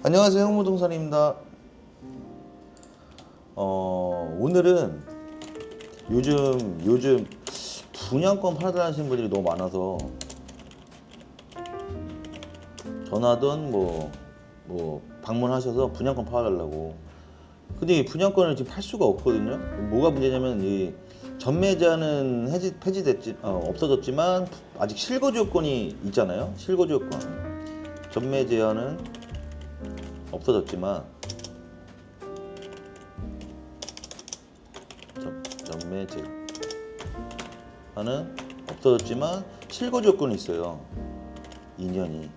안녕하세요, 홍무동산입니다. 오늘은 요즘 분양권 팔아달라 하시는 분들이 너무 많아서 전화든 뭐 방문하셔서 분양권 팔아달라고. 근데 이 분양권을 지금 팔 수가 없거든요. 뭐가 문제냐면 이 전매제한은 폐지됐지 없어졌지만 아직 실거주 요건이 있잖아요. 실거주 요건. 전매제한은 없어졌지만 전매제한은 없어졌지만 실거주 요건이 있어요. 2년이.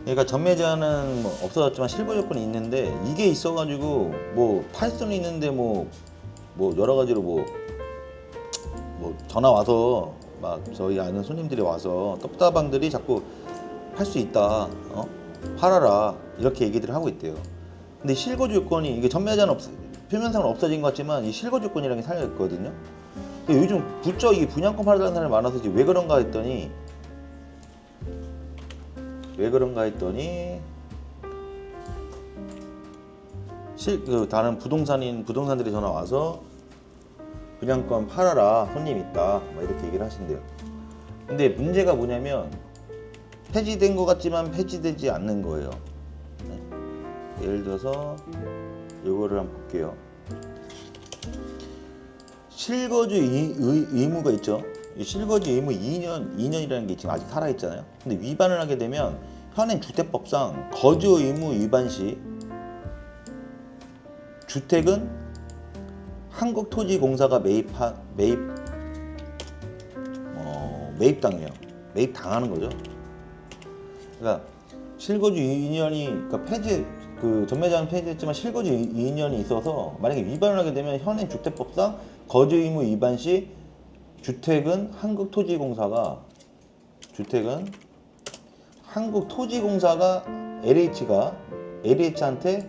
그러니까 전매제한은 뭐 없어졌지만 실거주 요건이 있는데 이게 있어가지고 뭐 팔 수는 있는데 뭐 여러 가지로 뭐 전화 와서 막 저희 아는 손님들이 와서 떡다방들이 자꾸 팔 수 있다, 팔아라 이렇게 얘기들을 하고 있대요. 근데 실거주 요건이 이게 전매제한 표면상은 없어진 것 같지만 이 실거주 요건이라는 게 살려 있거든요. 요즘 부쩍 이 분양권 팔아달라는 사람이 많아서 이제 왜 그런가 했더니 다른 부동산들이 전화 와서 분양권 팔아라, 손님 있다 막 이렇게 얘기를 하신대요. 근데 문제가 뭐냐면 폐지된 것 같지만 폐지되지 않는 거예요. 예를 들어서 이거를 한번 볼게요. 실거주 의무가 있죠. 이 실거주 의무 2년이라는 게 지금 아직 살아있잖아요. 근데 위반을 하게 되면 현행 주택법상 거주 의무 위반 시 주택은 한국토지공사가 매입당해요. 매입당하는 거죠. 그러니까 실거주 2년이 전매제한 폐지했지만 실거주 2년이 있어서 만약에 위반을 하게 되면 현행 주택법상 거주 의무 위반 시 주택은 한국토지공사가 LH한테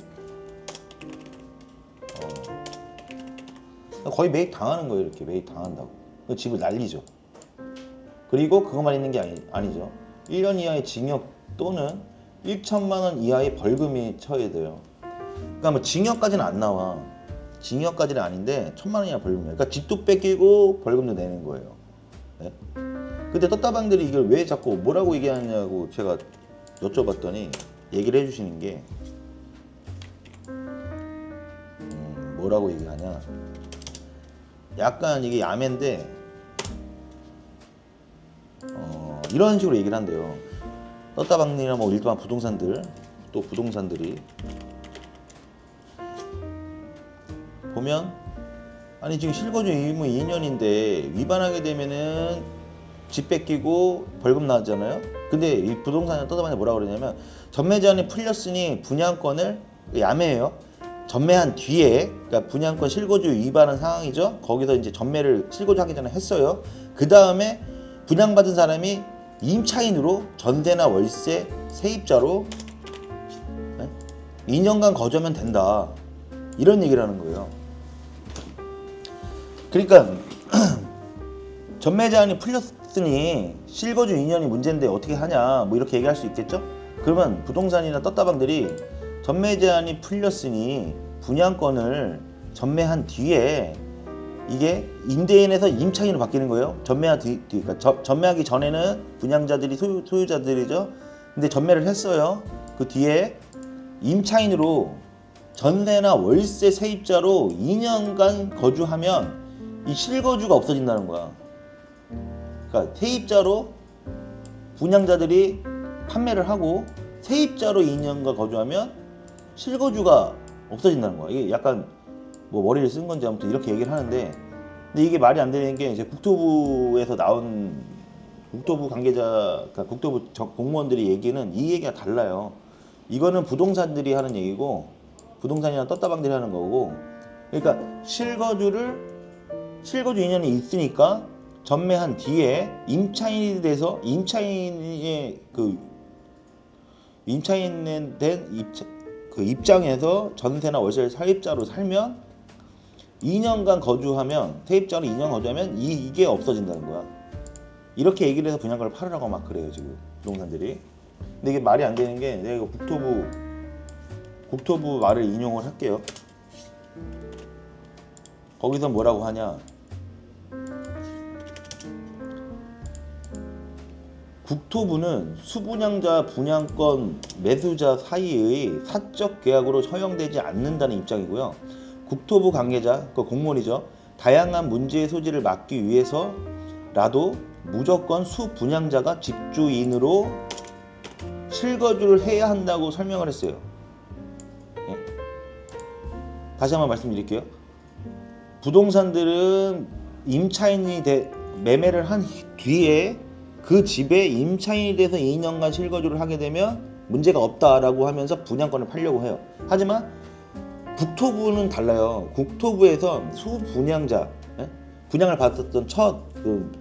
거의 매입 당하는 거예요. 이렇게 매입 당한다고. 집을 날리죠. 그리고 그것만 있는 게 아니죠. 1년 이하의 징역 또는 1천만 원 이하의 벌금이 처해야 돼요. 그러니까 뭐 징역까지는 안 나와. 징역까지는 아닌데 1천만 원 이하 벌금이에요. 그러니까 집도 뺏기고 벌금도 내는 거예요. 네? 근데 떴다방들이 이걸 왜 자꾸 뭐라고 얘기하냐고 제가 여쭤봤더니 얘기를 해주시는 게 뭐라고 얘기하냐. 약간 이게 야매인데 이런 식으로 얘기를 한대요. 떴다방이나 뭐 일반 부동산들이 보면 아니 지금 실거주 의무 2년인데 위반하게 되면은 집 뺏기고 벌금 나잖아요. 근데 이 부동산 떴다방이 뭐라 그러냐면 전매제한이 풀렸으니 분양권을 야매해요. 전매한 뒤에, 그러니까 분양권 실거주 위반한 상황이죠. 거기서 이제 전매를 실거주하기 전에 했어요. 그 다음에 분양받은 사람이 임차인으로 전세나 월세 세입자로 2년간 거주하면 된다, 이런 얘기를 하는 거예요. 그러니까 전매제한이 풀렸으니 실거주 2년이 문제인데 어떻게 하냐 뭐 이렇게 얘기할 수 있겠죠. 그러면 부동산이나 떴다방들이 전매제한이 풀렸으니 분양권을 전매한 뒤에 이게 임대인에서 임차인으로 바뀌는 거예요. 그러니까 전매하기 전에는 분양자들이 소유자들이죠. 근데 전매를 했어요. 그 뒤에 임차인으로 전세나 월세 세입자로 2년간 거주하면 이 실거주가 없어진다는 거야. 그러니까 세입자로 분양자들이 판매를 하고 세입자로 2년간 거주하면 실거주가 없어진다는 거야. 이게 약간 뭐 머리를 쓴 건지 아무튼 이렇게 얘기를 하는데, 근데 이게 말이 안 되는 게 이제 국토부에서 나온 국토부 관계자, 그러니까 국토부 공무원들이 얘기는 이 얘기가 달라요. 이거는 부동산들이 하는 얘기고 부동산이나 떴다방들이 하는 거고, 그러니까 실거주 2년이 있으니까 전매한 뒤에 임차인이 돼서 임차인의 입장에서 전세나 월세 사입자로 살면 2년간 거주하면, 세입자로 2년 거주하면 이게 없어진다는 거야. 이렇게 얘기를 해서 분양가를 팔으라고 막 그래요 지금 부동산들이. 근데 이게 말이 안 되는 게 내가 이거 국토부 말을 인용을 할게요. 거기서 뭐라고 하냐? 국토부는 수분양자, 분양권 매수자 사이의 사적 계약으로 허용되지 않는다는 입장이고요. 국토부 관계자, 그 공무원이죠. 다양한 문제의 소지를 막기 위해서라도 무조건 수분양자가 집주인으로 실거주를 해야 한다고 설명을 했어요. 예? 다시 한번 말씀드릴게요. 부동산들은 임차인이 매매를 한 뒤에 그 집에 임차인이 돼서 2년간 실거주를 하게 되면 문제가 없다라고 하면서 분양권을 팔려고 해요. 하지만 국토부는 달라요. 국토부에서 수분양자, 분양을 받았던 첫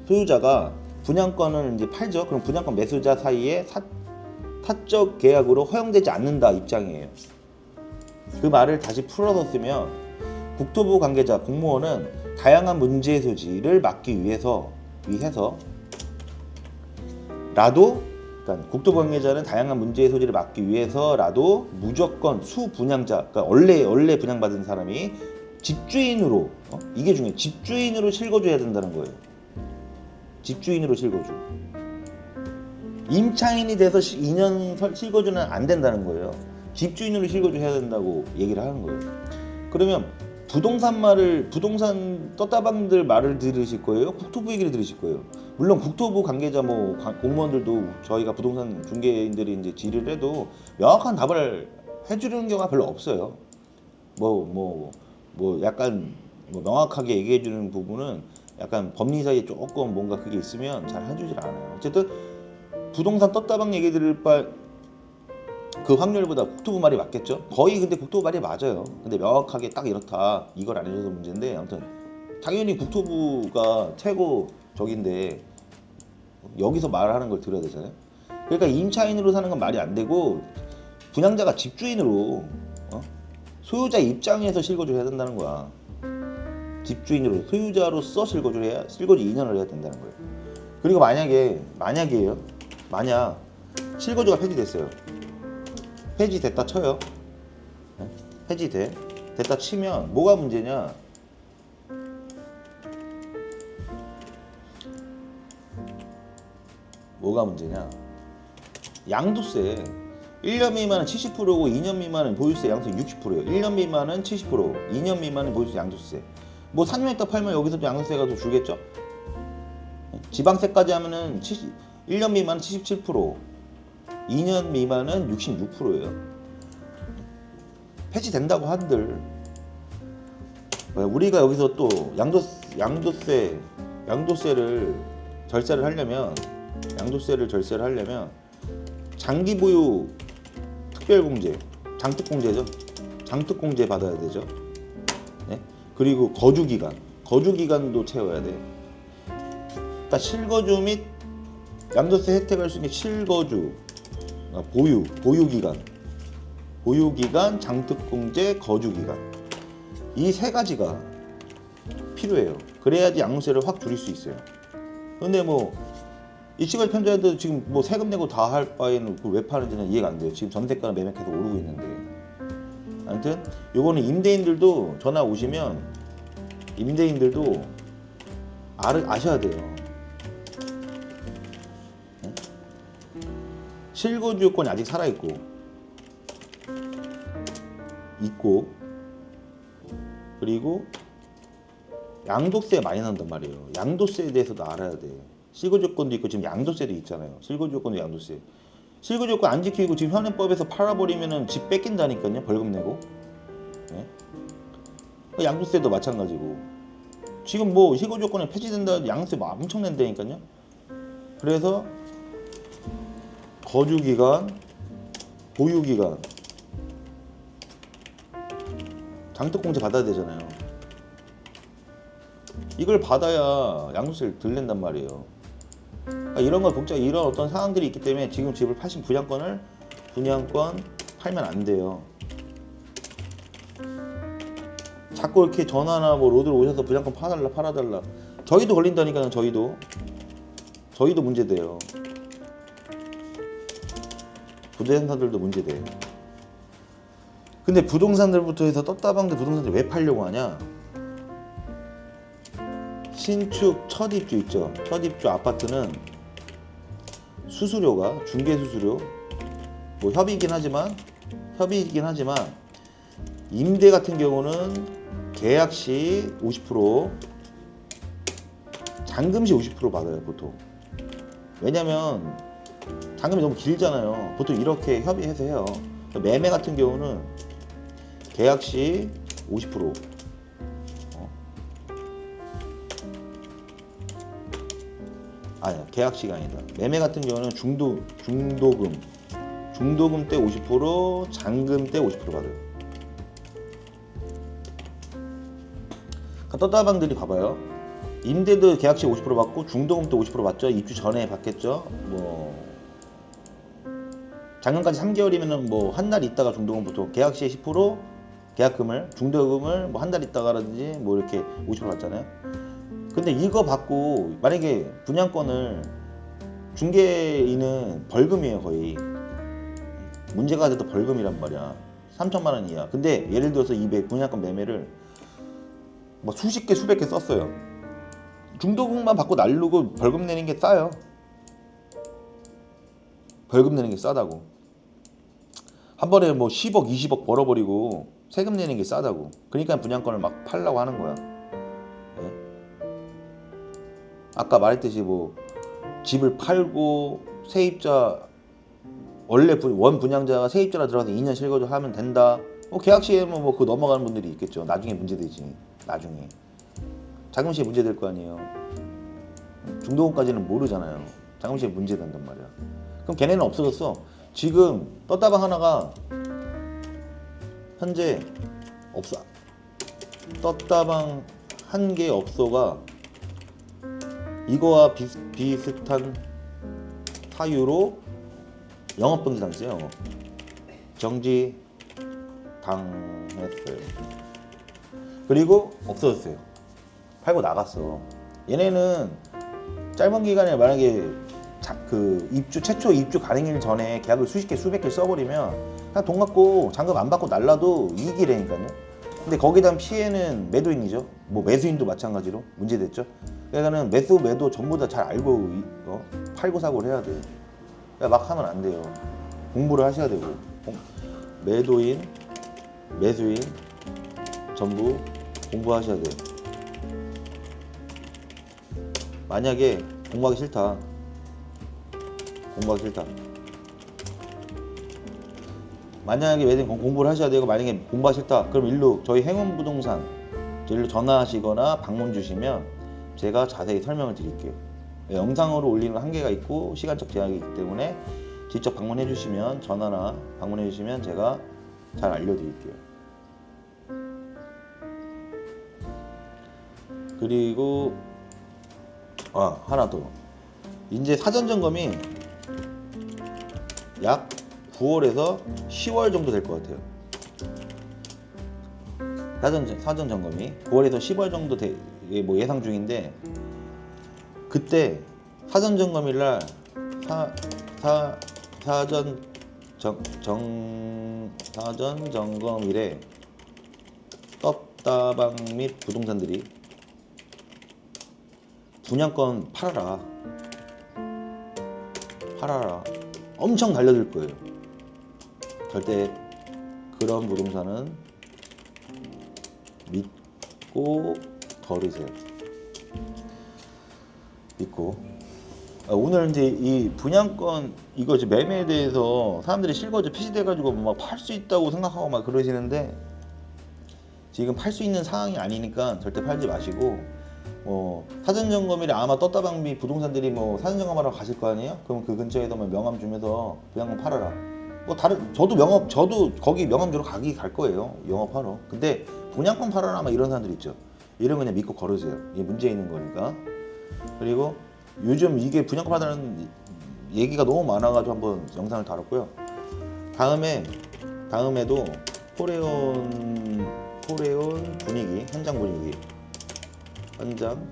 소유자가 분양권을 이제 팔죠. 그럼 분양권 매수자 사이에 사적 계약으로 허용되지 않는다 입장이에요. 그 말을 다시 풀어서 쓰면 국토부 관계자 공무원은 다양한 문제의 소지를 막기 위해서 그러니까 국토부 관계자는 다양한 문제의 소지를 막기 위해서라도 무조건 수분양자, 그러니까 원래 분양받은 사람이 집주인으로, 이게 중요해요. 집주인으로 실거주해야 된다는 거예요. 집주인으로 실거주. 임차인이 돼서 2년 실거주는 안 된다는 거예요. 집주인으로 실거주해야 된다고 얘기를 하는 거예요. 그러면 부동산 떴다방들 말을 들으실 거예요? 국토부 얘기를 들으실 거예요? 물론 국토부 관계자 공무원들도 저희가 부동산 중개인들이 이제 질의를 해도 명확한 답을 해주는 경우가 별로 없어요. 약간 명확하게 얘기해 주는 부분은 약간 법리사에 조금 뭔가 그게 있으면 잘 해주질 않아요. 어쨌든 부동산 떴다방 얘기 들을 그 확률보다 국토부 말이 맞겠죠? 거의 근데 국토부 말이 맞아요. 근데 명확하게 딱 이렇다 이걸 안 해줘서 문제인데, 아무튼 당연히 국토부가 최고적인데 여기서 말하는 걸 들어야 되잖아요. 그러니까 임차인으로 사는 건 말이 안 되고 분양자가 집주인으로 소유자 입장에서 실거주를 해야 된다는 거야. 집주인으로 소유자로서 실거주 2년을 해야 된다는 거예요. 그리고 만약 실거주가 폐지됐어요. 폐지됐다 쳐요. 됐다 치면 뭐가 문제냐? 양도세 1년 미만은 70%고 2년 미만은 보유세 양도세 60%예요. 1년 미만은 70%, 2년 미만은 보유세 양도세. 3년 팔면 여기서도 양도세가 더 줄겠죠? 지방세까지 하면은 1년 미만은 77%, 2년 미만은 66%예요. 폐지된다고 한들 우리가 여기서 또 양도세를 절세를 하려면 장기 보유 특별공제, 장특공제죠. 장특공제 받아야 되죠. 네? 그리고 거주기간도 채워야 돼. 그러니까 실거주 및 양도세 혜택을 할 수 있는 실거주, 보유기간, 장특공제, 거주기간, 이 세 가지가 필요해요. 그래야지 양도세를 확 줄일 수 있어요. 근데 이치까지 편자도 지금 세금 내고 다 할 바에는 그걸 왜 파는지는 이해가 안 돼요. 지금 전세가는 매매가도 오르고 있는데. 아무튼 요거는 임대인들도 전화 오시면 아셔야 돼요. 실거주 요건이 아직 살아있고 그리고 양도세 많이 난단 말이에요. 양도세에 대해서도 알아야 돼. 실거주 요건도 있고 지금 양도세도 있잖아요. 실거주 요건도 양도세. 실거주 요건 안 지키고 지금 현행법에서 팔아버리면은 집 뺏긴다니까요. 벌금 내고. 네? 양도세도 마찬가지고. 지금 실거주 요건이 폐지된다 양도세 엄청 낸다니까요. 그래서 거주기간, 보유기간, 장특공제 받아야 되잖아요. 이걸 받아야 양도세를 덜 낸단 말이에요. 이런 어떤 상황들이 있기 때문에 지금 집을 파신 분양권 팔면 안 돼요. 자꾸 이렇게 전화나 로드를 오셔서 분양권 팔아달라. 저희도 걸린다니까요. 저희도 문제돼요. 부동산들도 문제돼. 근데 부동산들부터 해서 떴다방들 부동산들 왜 팔려고 하냐? 신축 첫 입주 있죠. 첫 입주 아파트는 수수료가 중개 수수료 뭐 협의이긴 하지만 임대 같은 경우는 계약 시 50% 잔금 시 50% 받아요 보통. 왜냐면 잔금이 너무 길잖아요. 보통 이렇게 협의해서 해요. 매매 같은 경우는 계약 시 50% 아니야, 계약 시가 아니다. 매매 같은 경우는 중도금 때 50%, 잔금 때 50% 받아요. 그러니까 떴다방들이 봐봐요. 임대도 계약 시 50% 받고 중도금도 50% 받죠. 입주 전에 받겠죠. 뭐 잔금까지 3개월이면은 뭐 한 달 있다가 중도금 보통 계약 시에 10% 계약금을 중도금을 뭐 한 달 있다가라든지 뭐 이렇게 50% 받잖아요. 근데 이거 받고 만약에 분양권을 중개인은 벌금이에요 거의. 문제가 돼도 벌금이란 말이야. 3천만 원 이하. 근데 예를 들어서 이 분양권 매매를 뭐 수십 개 수백 개 썼어요. 중도금만 받고 날르고 벌금 내는 게 싸요. 벌금 내는 게 싸다고. 한 번에 뭐 10억 20억 벌어버리고 세금 내는 게 싸다고. 그러니까 분양권을 막 팔려고 하는 거야. 네? 아까 말했듯이 뭐 집을 팔고 세입자 원래 원 분양자가 세입자라 들어가서 2년 실거주 하면 된다. 뭐 계약 시에 뭐 그거 넘어가는 분들이 있겠죠. 나중에 문제되지. 나중에 자금 시에 문제될 거 아니에요. 중도금까지는 모르잖아요. 자금 시에 문제된단 말이야. 그럼 걔네는 없어졌어. 지금 떴다방 하나가 현재 없어. 떴다방 한 개 업소가 이거와 비슷한 사유로 영업정지 당했어요. 정지 당했어요. 그리고 없어졌어요. 팔고 나갔어. 얘네는 짧은 기간에 만약에 최초 입주 가능일 전에 계약을 수십 개 수백 개 써버리면 그냥 돈 갖고 잔금 안 받고 날라도 이익이라니까요. 근데 거기에 대한 피해는 매도인이죠. 뭐 매수인도 마찬가지로 문제됐죠. 그러니까는 매도 전부 다 잘 알고 팔고 사고를 해야 돼. 그러니까 막 하면 안 돼요. 공부를 하셔야 되고 매도인, 매수인 전부 공부하셔야 돼요. 만약에 공부하기 싫다. 만약에 매도인 공부를 하셔야 되고 만약에 공부하기 싫다. 그럼 일로 저희 행운부동산 일로 전화하시거나 방문 주시면 제가 자세히 설명을 드릴게요. 영상으로 올리는 한계가 있고 시간적 제약이 있기 때문에 직접 방문해 주시면 전화나 방문해 주시면 제가 잘 알려드릴게요. 그리고 하나 더. 이제 사전 점검이 약 9월에서 10월 정도 될 것 같아요. 사전 점검이 9월에서 10월 정도 뭐 예상 중인데 그때 사전 점검일날 사전 점검일에 떴다방 및 부동산들이 분양권 팔아라 엄청 달려들 거예요. 절대 그런 부동산은 믿고 거르세요. 믿고. 오늘 이제 이 분양권 이거 이제 매매에 대해서 사람들이 실거주 폐지돼가지고 막 팔 수 있다고 생각하고 막 그러시는데 지금 팔 수 있는 상황이 아니니까 절대 팔지 마시고 사전 점검일에 아마 떴다방비 부동산들이 뭐 사전 점검하러 가실 거 아니에요? 그럼 그 근처에서 명함 주면서 분양권 팔아라. 뭐 저도 거기 명함 주러 갈 거예요. 영업하러. 근데 분양권 팔아라 막 이런 사람들 있죠. 이런 거 그냥 믿고 걸으세요. 이게 문제 있는 거니까. 그리고 요즘 이게 분양권 팔아라는 얘기가 너무 많아가지고 한번 영상을 다뤘고요. 다음에도 포레온 분위기, 현장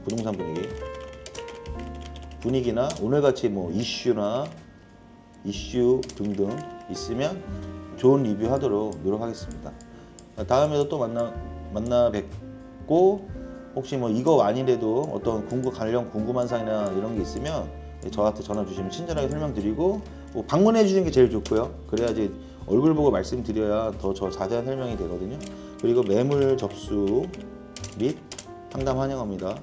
부동산 분위기나 오늘같이 뭐 이슈 등등 있으면 좋은 리뷰하도록 노력하겠습니다. 다음에도 또 만나 뵙고, 혹시 뭐 이거 아니래도 어떤 관련 궁금한 사항이나 이런 게 있으면 저한테 전화 주시면 친절하게 설명드리고, 뭐 방문해 주시는 게 제일 좋고요. 그래야지 얼굴 보고 말씀드려야 더 자세한 설명이 되거든요. 그리고 매물 접수 및 상담 환영합니다.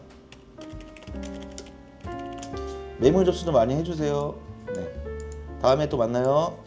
매물 접수도 많이 해주세요. 네. 다음에 또 만나요.